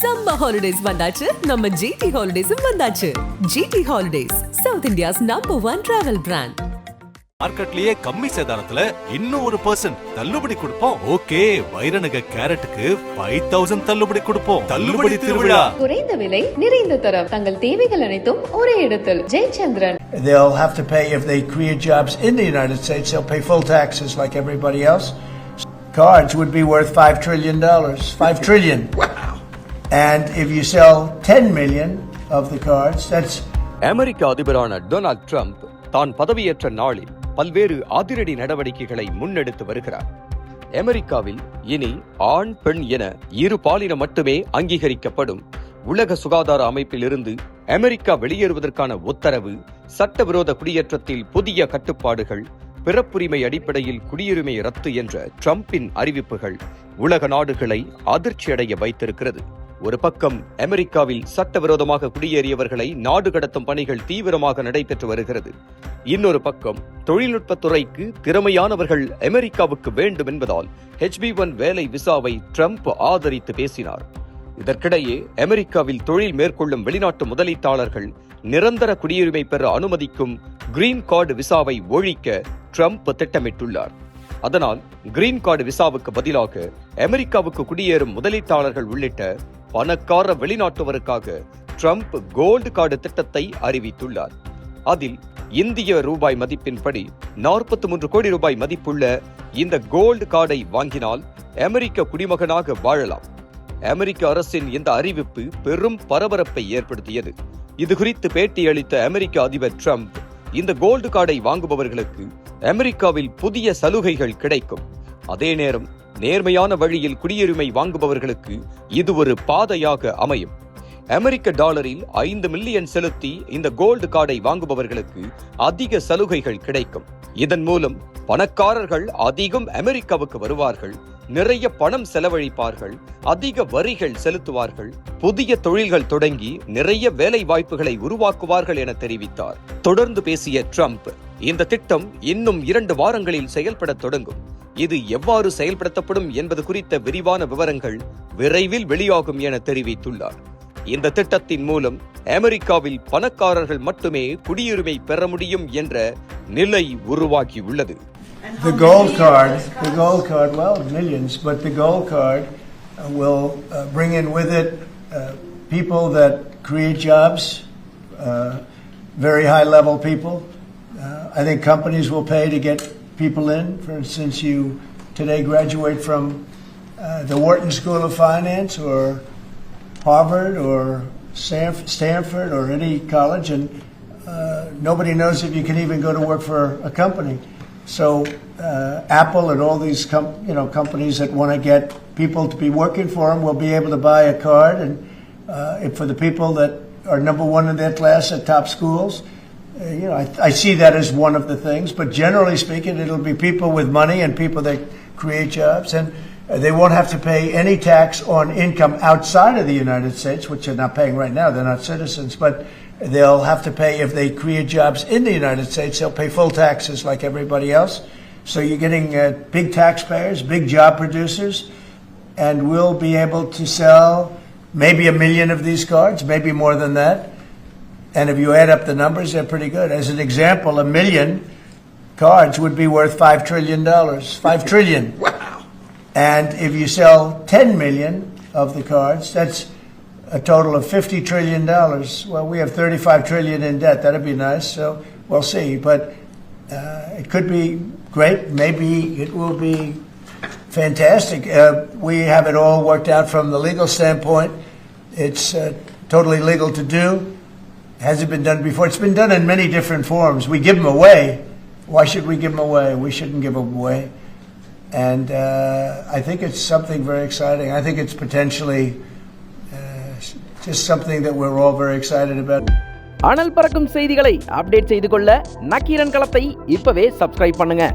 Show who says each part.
Speaker 1: Summer holidays வந்தாச்சு, நம்ம GT Holidays வந்தாச்சு. GT Holidays, South India's #1 travel brand.
Speaker 2: மார்க்கெட்லயே கம்மி சேதாரத்துல இன்னும் 1% தள்ளுபடி கொடுப்போம். ஓகே, வைரநக கேரட்டுக்கு 5000 தள்ளுபடி கொடுப்போம். தள்ளுபடி திருவிழா.
Speaker 3: குறைந்த விலை, நிறைந்த தரம். தங்கள் தேவைகள் அனைத்தும் ஒரே இடத்தில். Jayachandran.
Speaker 4: They'll have to pay if they create jobs in the United States. They'll pay full taxes like everybody else. Cards would be worth $5 trillion. $5 trillion. Wow. And if you sell 10 million of the cards, that's
Speaker 5: அமெரிக்க அதிபரான Donald Trump தான் பதவியேற்ற நாளில் பல்வேறு அதிரடி நடவடிக்கைகளை முன்னெடுத்து வருகிறார். அமெரிக்காவில் இனி ஆண் பெண் என இரு பாலினம் மட்டுமே அங்கீகரிக்கப்படும். உலக சுகாதார அமைப்பில் இருந்து அமெரிக்கா வெளியேறுவதற்கான உத்தரவு, சட்டவிரோத குடியேற்றத்தில் புதிய கட்டுப்பாடுகள், பிறப்புரிமை அடிப்படையில் குடியுரிமை ரத்து என்ற ட்ரம்பின் அறிவிப்புகள் உலக நாடுகளை அதிர்ச்சியடைய வைத்திருக்கிறது. ஒரு பக்கம் அமெரிக்காவில் சட்டவிரோதமாக குடியேறியவர்களை நாடு கடத்தும் பணிகள் தீவிரமாக நடைபெற்று வருகிறது. இன்னொரு பக்கம் தொழில்நுட்பத்துறைக்கு திறமையானவர்கள் அமெரிக்காவுக்கு வேண்டும் என்பதால் H-1B வேலை விசாவை ட்ரம்ப் ஆதரித்து பேசினார். இதற்கிடையே அமெரிக்காவில் தொழில் மேற்கொள்ளும் வெளிநாட்டு முதலீட்டாளர்கள் நிரந்தர குடியுரிமை பெற அனுமதிக்கும் கிரீன் கார்டு விசாவை ஒழிக்க ட்ரம்ப் திட்டமிட்டுள்ளார். அதனால் கிரீன் கார்டு விசாவுக்கு பதிலாக அமெரிக்காவுக்கு குடியேறும் முதலீட்டாளர்கள் உள்ளிட்ட பணக்கார வெளிநாட்டவருக்காக ட்ரம்ப் கோல்டு கார்டு திட்டத்தை அறிவித்துள்ளார். அதில் இந்திய ரூபாய் மதிப்பின்படி 43 கோடி ரூபாய் மதிப்புள்ள இந்த கோல்டு கார்டை வாங்கினால் அமெரிக்க குடிமகனாக வாழலாம். அமெரிக்க அரசின் இந்த அறிவிப்பு பெரும் பரபரப்பை ஏற்படுத்தியது. இது குறித்து பேட்டியளித்த அமெரிக்க அதிபர் ட்ரம்ப், இந்த கோல்டு கார்டை வாங்குபவர்களுக்கு அமெரிக்காவில் புதிய சலுகைகள் கிடைக்கும். அதே நேரம் நேர்மையான வழியில் குடியுரிமை வாங்குபவர்களுக்கு இது ஒரு பாதையாக அமையும். அமெரிக்க டாலரில் 5 மில்லியன் செலுத்தி இந்த கோல்டு கார்டை வாங்குபவர்களுக்கு அதிக சலுகைகள் கிடைக்கும். இதன் மூலம் பணக்காரர்கள் அதிகம் அமெரிக்காவுக்கு வருவார்கள், நிறைய பணம் செலவழிப்பார்கள், அதிக வரிகள் செலுத்துவார்கள், புதிய தொழில்கள் தொடங்கி நிறைய வேலை வாய்ப்புகளை உருவாக்குவார்கள் என தெரிவித்தார். தொடர்ந்து பேசிய ட்ரம்ப், இந்த திட்டம் இன்னும் 2 வாரங்களில் செயல்பட தொடங்கும். இது எவ்வாறு செயல்படுத்தப்படும் என்பது குறித்த விரிவான விவரங்கள் விரைவில் வெளியாகும் என தெரிவித்துள்ளார். இந்த திட்டத்தின் மூலம் அமெரிக்காவில் பணக்காரர்கள் மட்டுமே குடியுரிமை பெற முடியும் என்ற நிலை உருவாகியுள்ளது.
Speaker 4: the gold card, well, millions, but the gold card will bring in with it people that create jobs, very high level people. I think companies will pay to get people in. For instance, you today graduate from the Wharton School of Finance or Harvard or Stanford or any college, and nobody knows if you can even go to work for a company. So Apple and all these companies that want to get people to be working for them will be able to buy a card, and for the people that are number one in their class at top schools, I see that as one of the things. But generally speaking, it'll be people with money and people that create jobs, and they won't have to pay any tax on income outside of the United States, which they're not paying right now. They're not citizens, but they'll have to pay if they create jobs in the United States. They'll pay full taxes like everybody else. So you're getting big taxpayers, big job producers, and we'll be able to sell maybe 1 million of these cards, maybe more than that. And if you add up the numbers, they're pretty good. As an example, 1 million cards would be worth $5 trillion. $5 trillion. Wow. And if you sell 10 million of the cards, that's a total of $50 trillion. Well, we have 35 trillion in debt. That'd be nice. So we'll see. But it could be great. Maybe it will be fantastic. We have it all worked out from the legal standpoint. It's totally legal to do. Hasn't been done before. It's been done in many different forms. We give them away. Why should we give them away? We shouldn't give them away. And I think it's something very exciting. I think it's potentially just something that we're all very excited about.
Speaker 6: அனல் பறக்கும் செய்திகளை update செய்து கொள்ள நக்கீரன் களத்தை இப்பவே subscribe பண்ணுங்க.